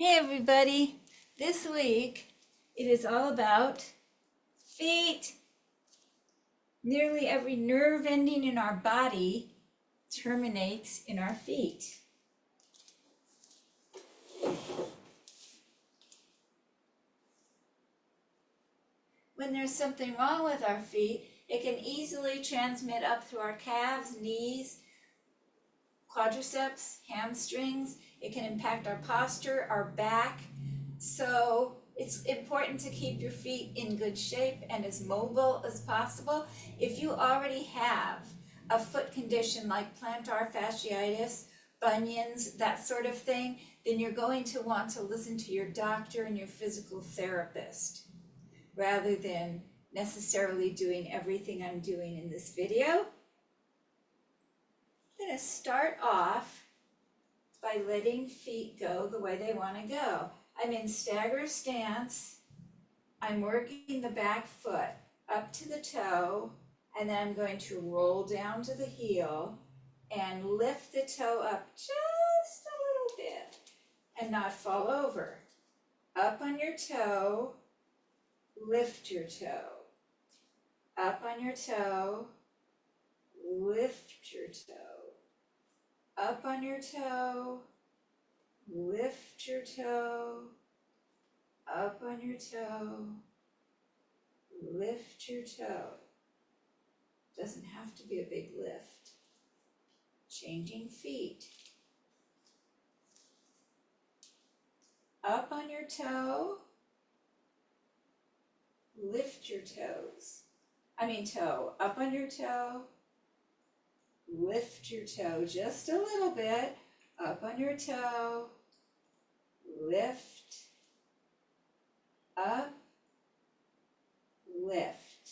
Hey everybody, this week it is all about feet. Nearly every nerve ending in our body terminates in our feet. When there's something wrong with our feet, it can easily transmit up through our calves, knees, quadriceps, hamstrings. It can impact our posture, our back. So it's important to keep your feet in good shape and as mobile as possible. If you already have a foot condition like plantar fasciitis, bunions, that sort of thing, then you're going to want to listen to your doctor and your physical therapist rather than necessarily doing everything I'm doing in this video. I'm going to start off by letting feet go the way they want to go. I'm in stagger stance. I'm working the back foot up to the toe, and then I'm going to roll down to the heel and lift the toe up just a little bit and not fall over. Up on your toe, lift your toe. Up on your toe, lift your toe. Up on your toe, lift your toe. Up on your toe, lift your toe. Doesn't have to be a big lift. Changing feet. Up on your toe, lift your toes. Toe. Up on your toe, lift your toe just a little bit. Up on your toe, lift, up, lift.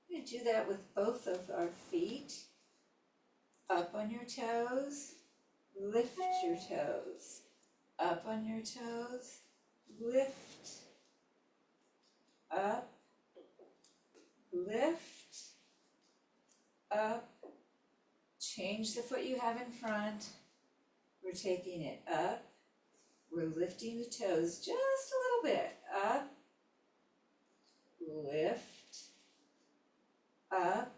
I'm going to do that with both of our feet. Up on your toes, lift your toes. Up on your toes, lift, up, lift, up. Change the foot you have in front. We're taking it up. We're lifting the toes just a little bit. Up, lift, up,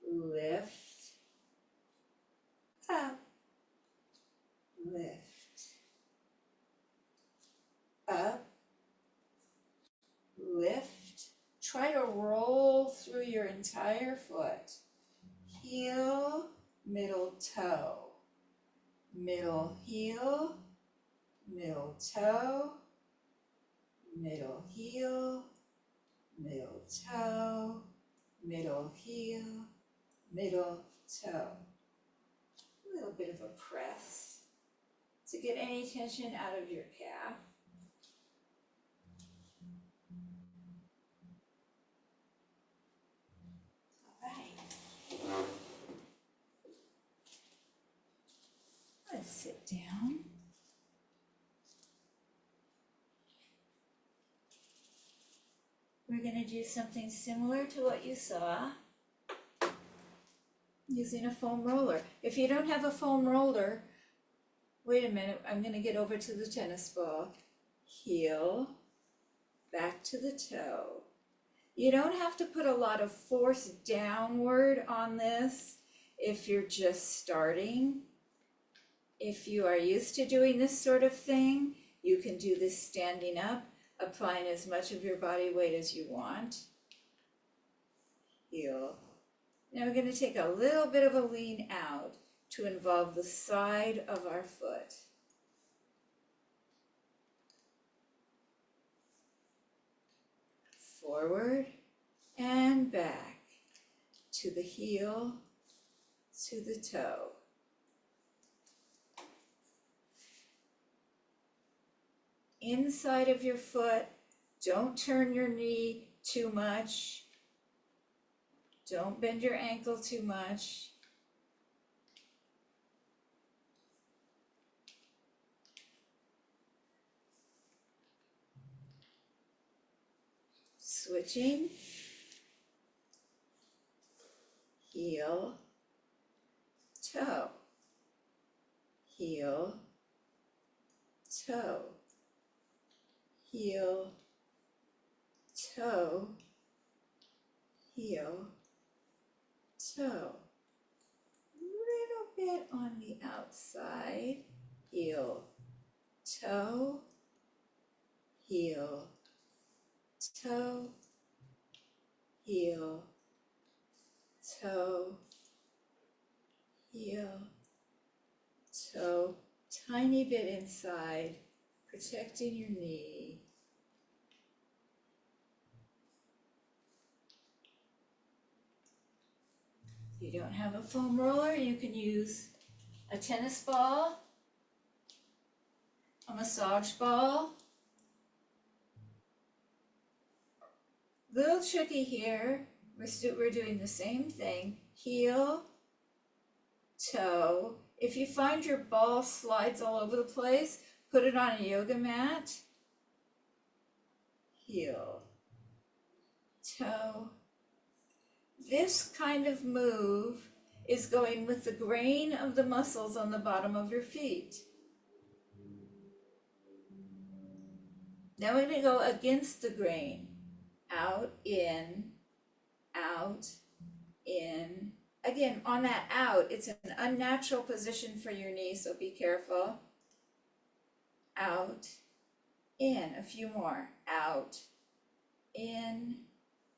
lift, up, lift, up, lift. Try to roll through your entire foot. Heel, middle toe, middle heel, middle toe, middle heel, middle toe, middle heel, middle toe. A little bit of a press to get any tension out of your calf. All right. Let's sit down. We're going to do something similar to what you saw using a foam roller. If you don't have a foam roller, wait a minute, I'm going to get over to the tennis ball. Heel, back to the toe. You don't have to put a lot of force downward on this if you're just starting. If you are used to doing this sort of thing, you can do this standing up, applying as much of your body weight as you want. Heel. Now we're going to take a little bit of a lean out to involve the side of our foot. Forward and back to the heel, to the toe. Inside of your foot, don't turn your knee too much. Don't bend your ankle too much. Switching. Heel, toe. heel, toe, heel, toe, heel, toe. Little bit on the outside, heel, toe, heel, toe, heel, toe, heel, toe. Tiny bit inside, protecting your knee. If you don't have a foam roller, you can use a tennis ball, a massage ball. Little tricky here, we're doing the same thing, heel, toe. If you find your ball slides all over the place, put it on a yoga mat, heel, toe. This kind of move is going with the grain of the muscles on the bottom of your feet. Now we're going to go against the grain. Out, in, out, in. Again, on that out, it's an unnatural position for your knee, so be careful. Out, in. A few more. Out, in,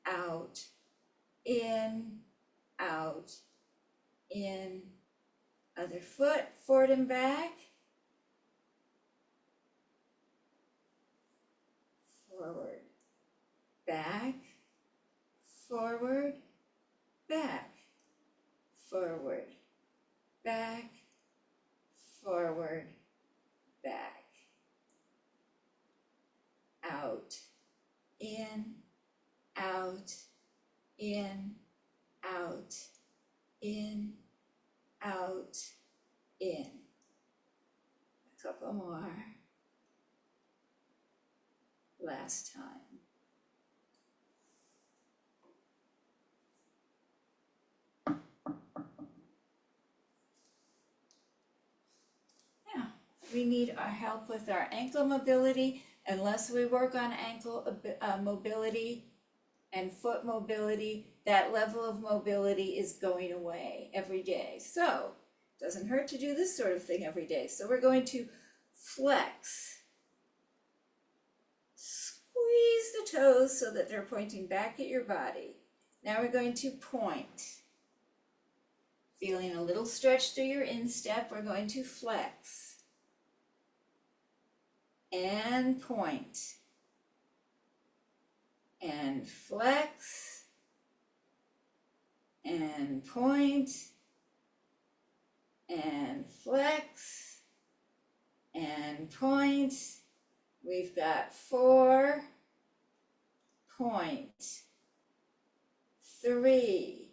out, in, out, in. Other foot, forward and back. Forward, back, forward, back, forward, back, forward, back. Out, in, out, in, out, in, out, in. A couple more. Last time. Now, we need our help with our ankle mobility. Unless we work on ankle mobility and foot mobility, that level of mobility is going away every day. So, it doesn't hurt to do this sort of thing every day. So we're going to flex. Squeeze the toes so that they're pointing back at your body. Now we're going to point. Feeling a little stretch through your instep, we're going to flex. And point. And flex. And point. And flex. And point. We've got 4, point, 3,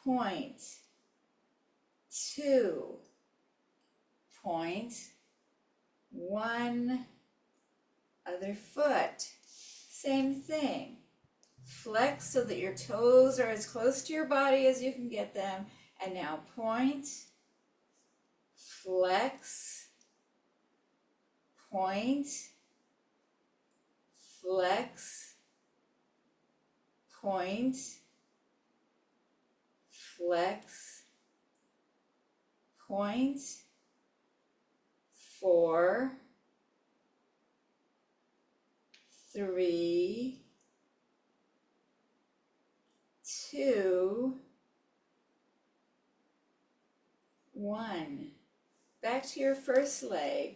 point, 2, point, 1, other foot, same thing. Flex so that your toes are as close to your body as you can get them, and now point, flex, point, flex, point, flex, point, 4, 3, 2, 1. Back to your first leg.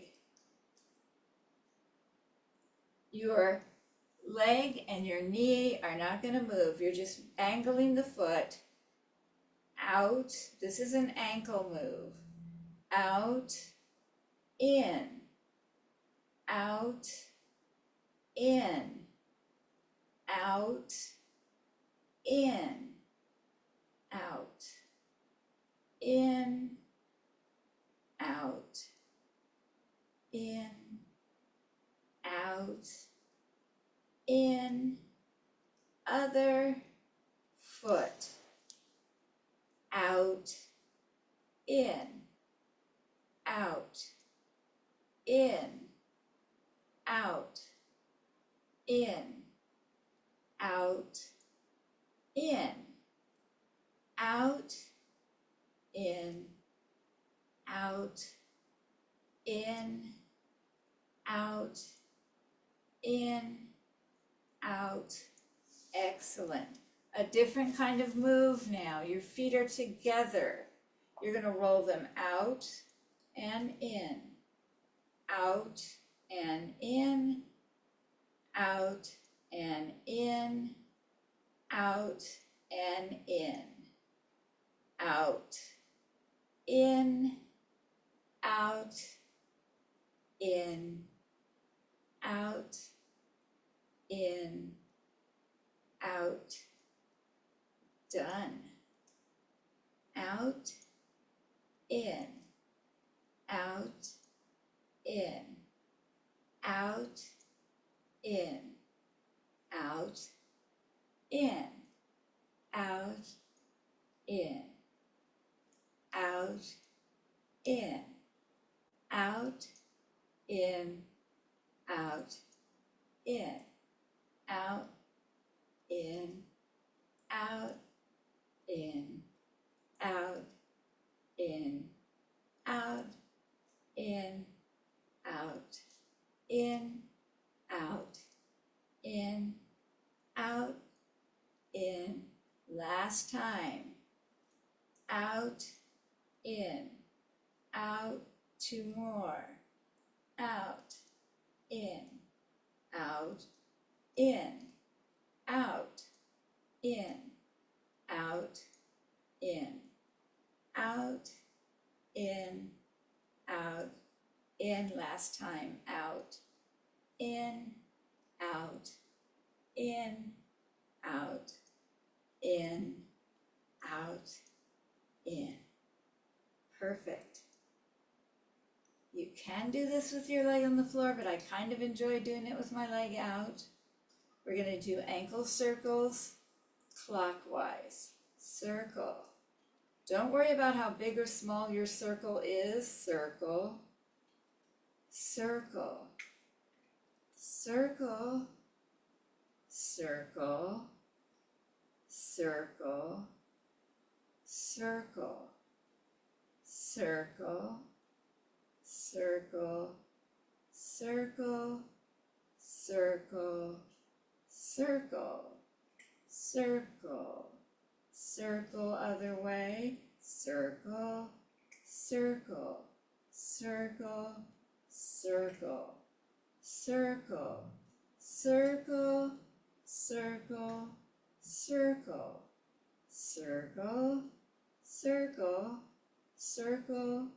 Your leg and your knee are not going to move. You're just angling the foot out. This is an ankle move. Out, in, out, in, out, in, out, in, out, in, out, in, other foot, out, in, out, in, out, in, out, in, out, in, out, in, out, in, out. Excellent. A different kind of move now. Your feet are together. You're going to roll them out and in, out and in, out and in, out and in, out, in, out, in, out, in, out. Done. Out, in, out, in, out, in, out, in, out, in, out, in, out, in, out, in, out, in, out, in, out, in, out, in, out, in, out, in, out, in. Last time. Out, in, out, two more. Out, in, out, in, out, in, out, in, out, in, out, in. Last time. Out, in, out, in, out, in, out, in. Perfect. You can do this with your leg on the floor, but I kind of enjoy doing it with my leg out. We're going to do ankle circles clockwise. Circle. Don't worry about how big or small your circle is. Circle, circle, circle, circle, circle, circle, circle, circle, circle, circle, circle, circle, circle other way, circle, circle, circle, circle, circle, circle, circle, circle, circle, circle, circle,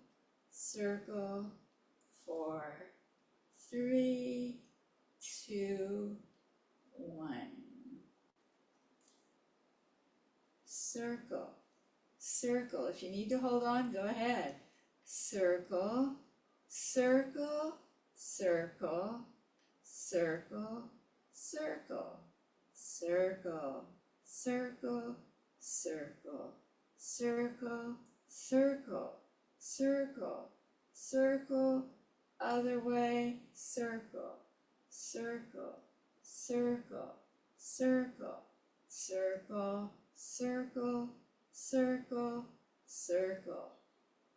circle, 4, 3, 2, 1. Circle, circle. If you need to hold on, go ahead. Circle, circle, circle, circle, circle, circle, circle, circle, circle, circle, circle, circle, other way, circle, circle, circle, circle, circle, circle, circle, circle,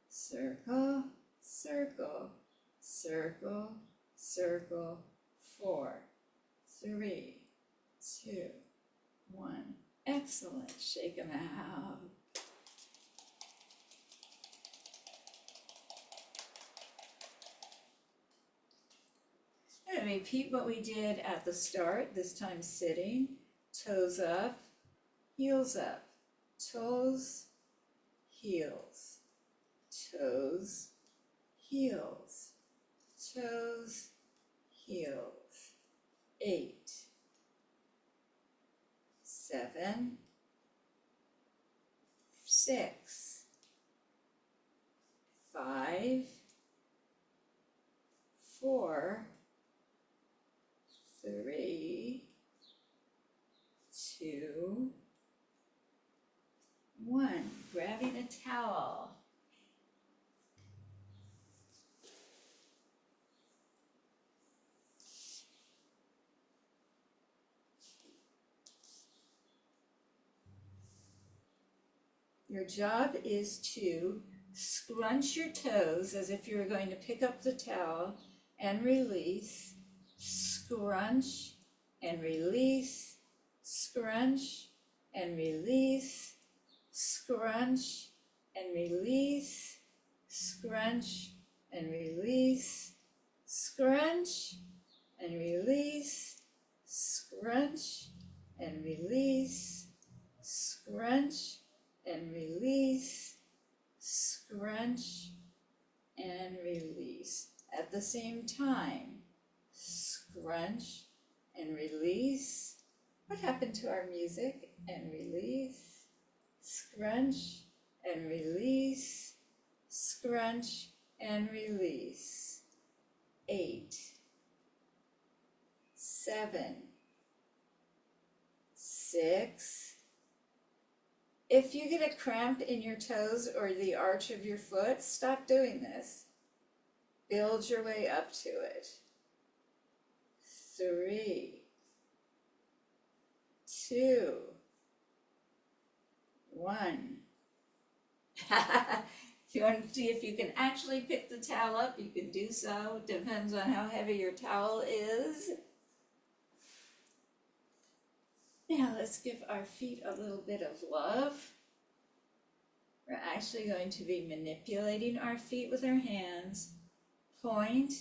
circle, circle, circle, circle, 4, 3, 2, 1. Excellent. Shake them out. And repeat what we did at the start, this time sitting. Toes up, heels up. Toes, heels. Toes, heels. Toes, heels. 8, 7, 6, 5, 4, 3, 2, 1. Grabbing a towel. Your job is to scrunch your toes as if you were going to pick up the towel and release, scrunch and release, scrunch and release, scrunch and release, scrunch and release, scrunch and release, scrunch and release, scrunch and release, scrunch and release. At the same time, scrunch and release. What happened to our music? And release, scrunch and release, scrunch and release. 8, 7, 6. If you get a cramp in your toes or the arch of your foot, stop doing this. Build your way up to it. 3, 2, 1. If you want to see if you can actually pick the towel up, you can do so. Depends on how heavy your towel is. Now let's give our feet a little bit of love. We're actually going to be manipulating our feet with our hands. Point,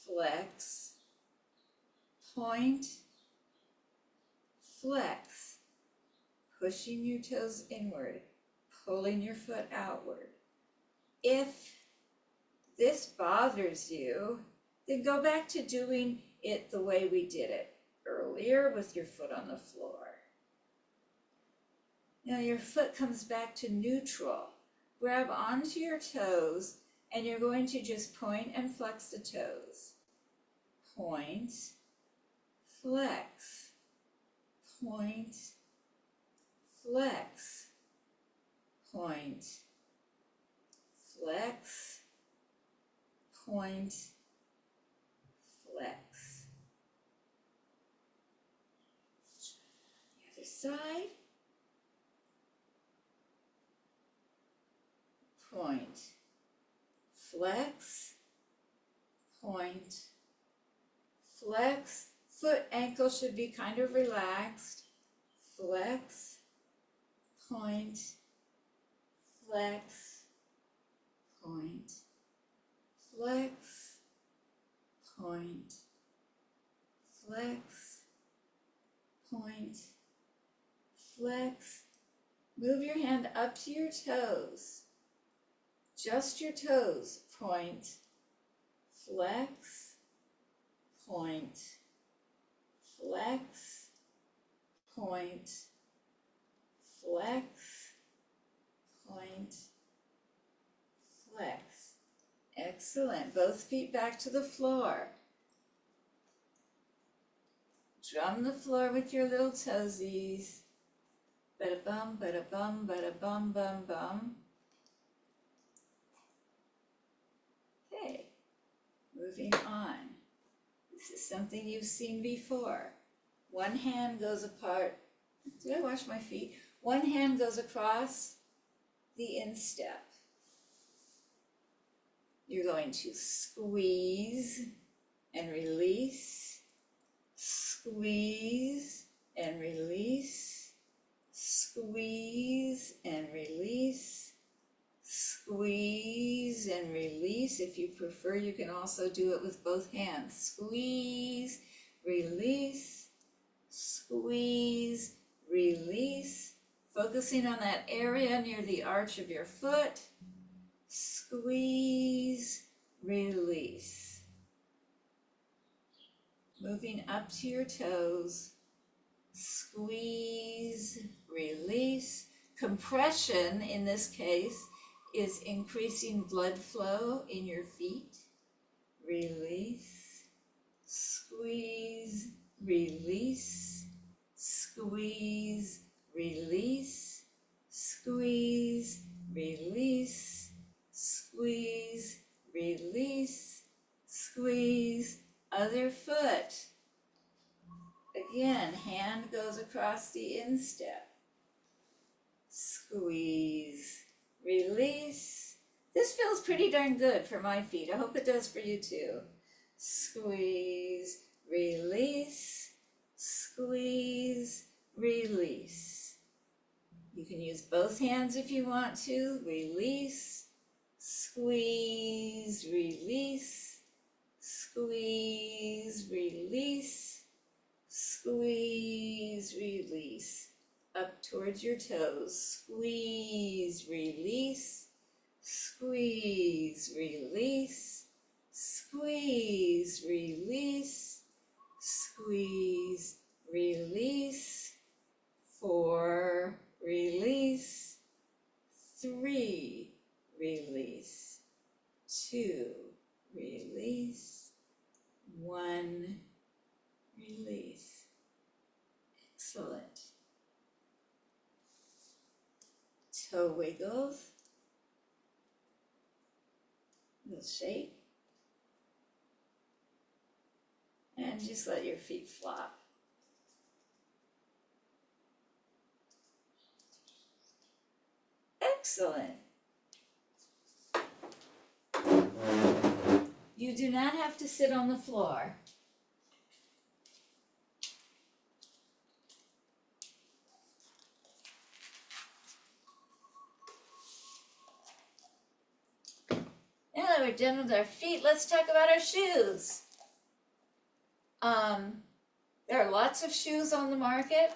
flex, point, flex. Pushing your toes inward, pulling your foot outward. If this bothers you, then go back to doing it the way we did it earlier with your foot on the floor. Now your foot comes back to neutral. Grab onto your toes and you're going to just point and flex the toes. Point, flex, point, flex, point, flex, point, flex. The other side. Point, flex, point, flex. Foot ankle should be kind of relaxed. Flex, point, flex, point, flex, point, flex, point, flex. Move your hand up to your toes. Just your toes. Point, flex, point, flex, point, flex, point, flex. Excellent. Both feet back to the floor. Drum the floor with your little toesies. Bada-bum, bada-bum, bada-bum, bum, bum. Okay, moving on. This is something you've seen before. One hand goes apart. Did I wash my feet? One hand goes across the instep. You're going to squeeze and release, squeeze and release, squeeze and release, squeeze and release. If you prefer, you can also do it with both hands. Squeeze, release, squeeze, release. Focusing on that area near the arch of your foot. Squeeze, release. Moving up to your toes. Squeeze, release. Compression in this case is increasing blood flow in your feet. Release, squeeze, release, squeeze, release, squeeze, release, squeeze, release, squeeze. Other foot. Again, hand goes across the instep. squeeze, release. This feels pretty darn good for my feet. I hope it does for you too. Squeeze, release, squeeze, release. You can use both hands if you want to. Release, squeeze, release, squeeze, release, squeeze, release. Up towards your toes. Squeeze, release, squeeze, release, squeeze, release, squeeze, release. 4, release. 3, release. 2, release. 1, release. Excellent. Toe wiggles. Little shake. And just let your feet flop. Excellent. You do not have to sit on the floor. Now that we're done with our feet, let's talk about our shoes. There are lots of shoes on the market.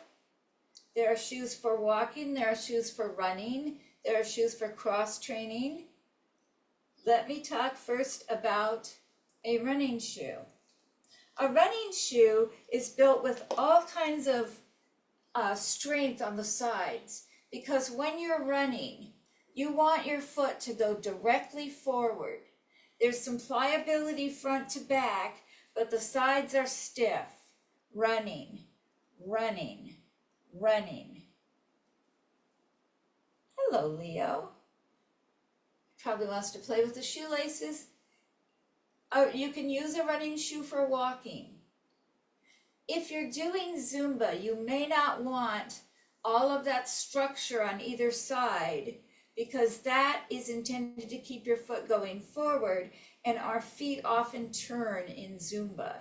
There are shoes for walking, there are shoes for running, there are shoes for cross training. Let me talk first about a running shoe. A running shoe is built with all kinds of strength on the sides, because when you're running, you want your foot to go directly forward. There's some pliability front to back, but the sides are stiff. Running, running, running. Hello, Leo. Probably wants to play with the shoelaces. You can use a running shoe for walking. If you're doing Zumba, you may not want all of that structure on either side, because that is intended to keep your foot going forward, and our feet often turn in Zumba.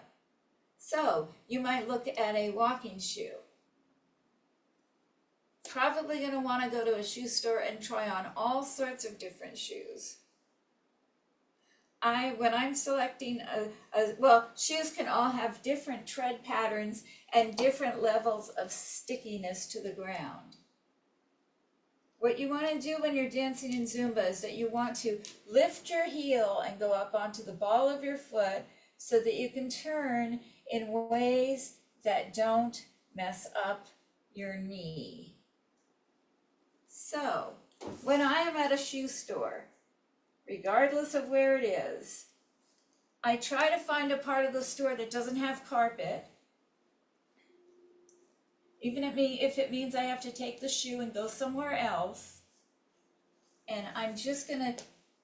So you might look at a walking shoe. Probably going to want to go to a shoe store and try on all sorts of different shoes. When I'm selecting shoes can all have different tread patterns and different levels of stickiness to the ground. What you want to do when you're dancing in Zumba is that you want to lift your heel and go up onto the ball of your foot so that you can turn in ways that don't mess up your knee. So, when I am at a shoe store, regardless of where it is, I try to find a part of the store that doesn't have carpet, even if it means I have to take the shoe and go somewhere else. And I'm just going to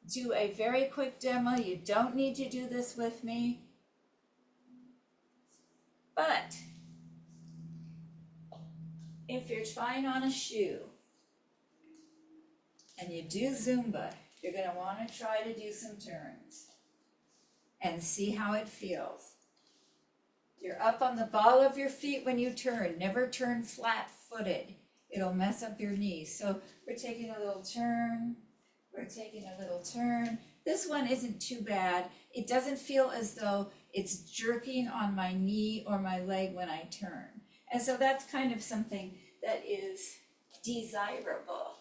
do a very quick demo. You don't need to do this with me. But if you're trying on a shoe and you do Zumba, you're going to want to try to do some turns and see how it feels. You're up on the ball of your feet when you turn. Never turn flat-footed. It'll mess up your knees. So we're taking a little turn. We're taking a little turn. This one isn't too bad. It doesn't feel as though it's jerking on my knee or my leg when I turn. And so that's kind of something that is desirable.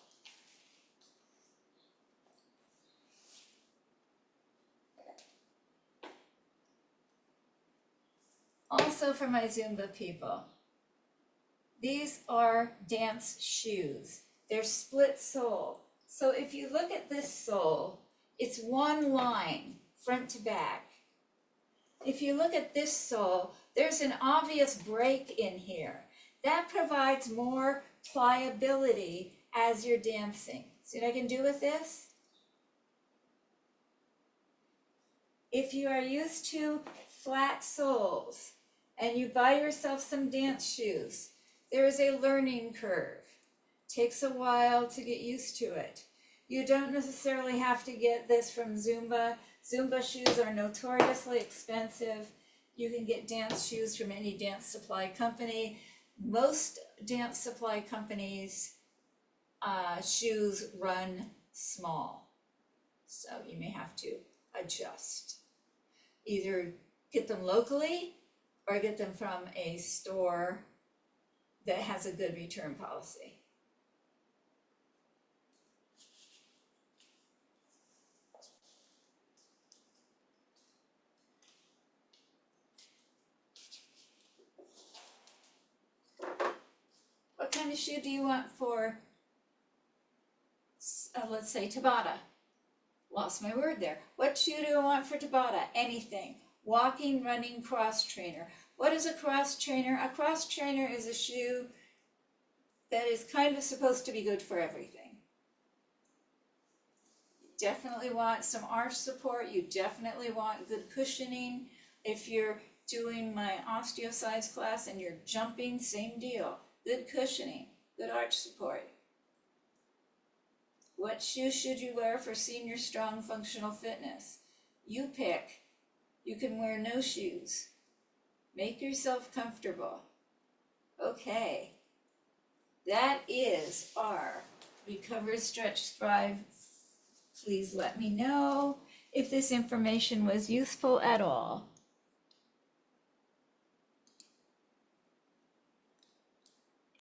Also for my Zumba people, these are dance shoes. They're split sole. So if you look at this sole, it's one line, front to back. If you look at this sole, there's an obvious break in here. That provides more pliability as you're dancing. See what I can do with this? If you are used to flat soles and you buy yourself some dance shoes, there is a learning curve. Takes a while to get used to it. You don't necessarily have to get this from Zumba. Zumba shoes are notoriously expensive. You can get dance shoes from any dance supply company. Most dance supply companies' shoes run small, so you may have to adjust. Either get them locally or get them from a store that has a good return policy. What kind of shoe do you want for, let's say, Tabata? Lost my word there. What shoe do I want for Tabata? Anything. Walking, running, cross trainer. What is a cross trainer? A cross trainer is a shoe that is kind of supposed to be good for everything. You definitely want some arch support. You definitely want good cushioning. If you're doing my osteocytes class and you're jumping, same deal. Good cushioning, good arch support. What shoe should you wear for senior strong functional fitness? You pick. You can wear no shoes. Make yourself comfortable. Okay. That is our Recover, Stretch, Thrive. Please let me know if this information was useful at all.